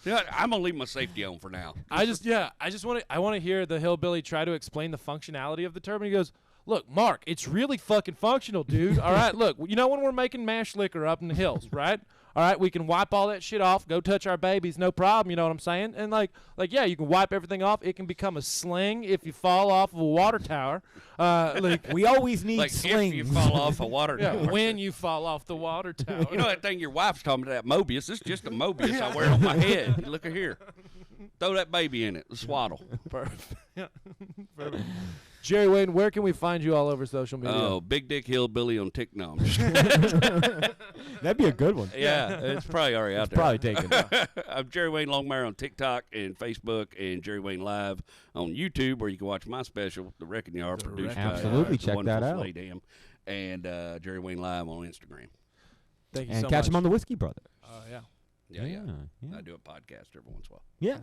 Yeah, I'm gonna leave my safety on for now. I want to hear the hillbilly try to explain the functionality of the turban. He goes, "Look, Mark, it's really fucking functional, dude. All right, look, you know when we're making mash liquor up in the hills, right? All right, we can wipe all that shit off, go touch our babies, no problem. You know what I'm saying? And like yeah, you can wipe everything off. It can become a sling if you fall off of a water tower. Like We always need Like slings. if you fall off a water yeah, tower. when you fall off the water tower. You know that thing your wife's talking about, that Mobius? This is just a Mobius I wear on my head. Look at here. Throw that baby in it. The swaddle. Perfect. Yeah. Perfect. Jerry Wayne, where can we find you all over social media? Oh, Big Dick Hillbilly on TikTok. That'd be a good one. Yeah, it's probably already out there. Probably taken. I'm Jerry Wayne Longmire on TikTok and Facebook, and Jerry Wayne Live on YouTube, where you can watch my special, The Wrecking Yard, produced by Absolutely, the check that wonderful out. Slade Ham, and Jerry Wayne Live on Instagram. Thank you And so catch much. him on the Whiskey Brothers. Yeah. Yeah. Yeah. I do a podcast every once in a while. Yeah.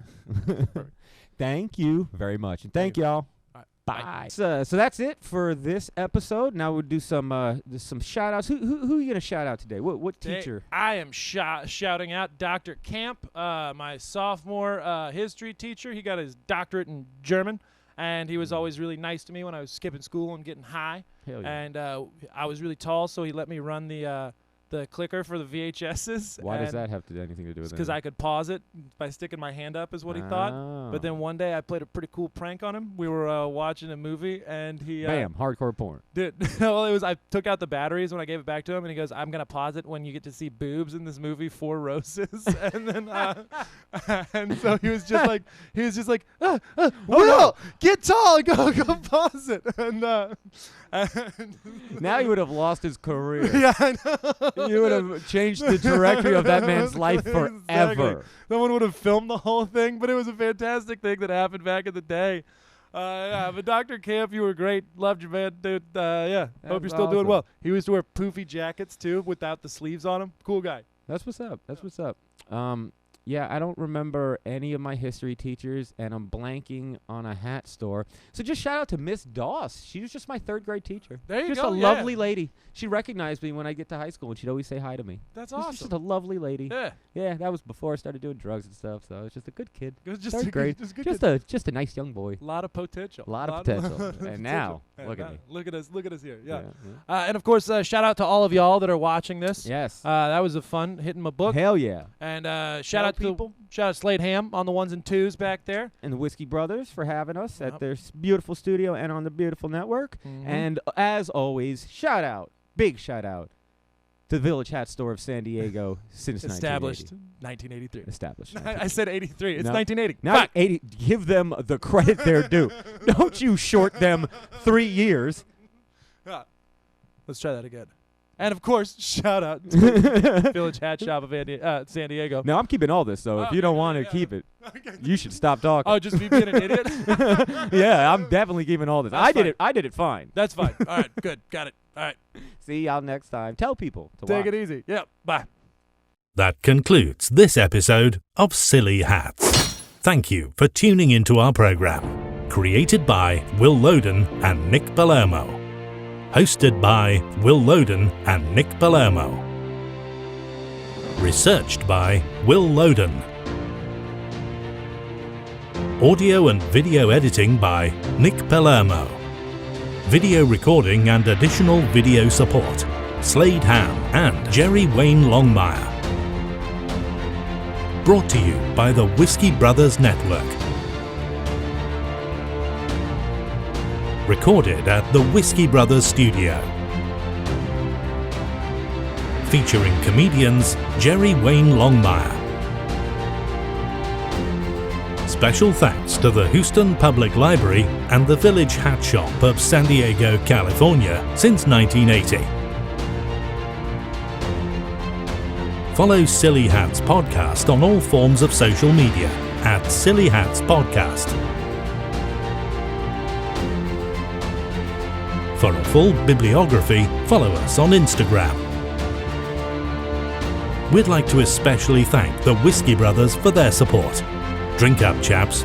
Thank you very much. And thank y'all. All right. Bye. So that's it for this episode. Now we'll do some shout outs. Who are you going to shout out today? What Today, teacher? I am shouting out Dr. Camp, my sophomore history teacher. He got his doctorate in German, and he was always really nice to me when I was skipping school and getting high. Hell yeah. And I was really tall, so he let me run the clicker for the VHSs. Why does that have anything to do with it? Because I could pause it by sticking my hand up, is what he thought. Oh. But then one day I played a pretty cool prank on him. We were watching a movie, and he Bam, hardcore porn. Dude, well, it was. I took out the batteries when I gave it back to him, and he goes, "I'm gonna pause it when you get to see boobs in this movie, 4 Roses." And then, and so he was just like, Will, get tall, go pause it. And Now he would have lost his career. yeah, I know. You would have changed the directory of that man's life forever. Exactly. Someone would have filmed the whole thing, but it was a fantastic thing that happened back in the day. Yeah, but Dr. Camp, you were great. Loved you, man, dude. Yeah, hope you're still doing awesome. well. He used to wear poofy jackets, too, without the sleeves on them. Cool guy. That's what's up. That's what's up. Yeah, I don't remember any of my history teachers, and I'm blanking on a hat store. So just shout out to Miss Doss. She was just my 3rd grade teacher. There you just go, a yeah. lovely lady. She recognized me when I get to high school, and she'd always say hi to me. That's She was awesome. just a lovely lady. Yeah. Yeah, that was before I started doing drugs and stuff, so I was just a good kid. It was just 3rd grade. Just, a good Just a nice young boy. lot of potential. Lot of potential. And now, Yeah, look at now, me. Look at us here. Yeah. Yeah. And of course, shout out to all of y'all that are watching this. Yes. That was a fun hitting my book. Hell yeah. And Tell people. shout out Slade Ham on the 1s and 2s back there. And the Whiskey Brothers for having us Yep. at their beautiful studio and on the beautiful network. Mhm. And as always, big shout out to the Village Hat Store of San Diego since Established 1980. 1983. Established. I said 83. It's No. 1980. Now Fuck. 80. Give them the credit they're due. Don't you short them 3 years. Yeah. Let's try that again. And of course, shout out to Village Hat Shop of San Diego. Now I'm keeping all this, so if Oh, you don't okay, want to yeah. keep it, you should stop talking. Oh, just me being an idiot? Yeah, I'm definitely keeping all this. That's fine. I did it fine. That's fine. All right, good. Got it. All right. See y'all next time. Tell people to Take watch. it easy. Yep. Bye. That concludes this episode of Silly Hats. Thank you for tuning into our program. Created by Will Loden and Nick Palermo. Hosted by Will Loden and Nick Palermo. Researched by Will Loden. Audio and video editing by Nick Palermo. Video recording and additional video support, Slade Ham and Jerry Wayne Longmire. Brought to you by the Whiskey Brothers Network. Recorded at the Whiskey Brothers Studio. Featuring comedians Jerry Wayne Longmire. Special thanks to the Houston Public Library and the Village Hat Shop of San Diego, California since 1980. Follow Silly Hats Podcast on all forms of social media at Silly Hats Podcast. For a full bibliography, follow us on Instagram. We'd like to especially thank the Whiskey Brothers for their support. Drink up, chaps.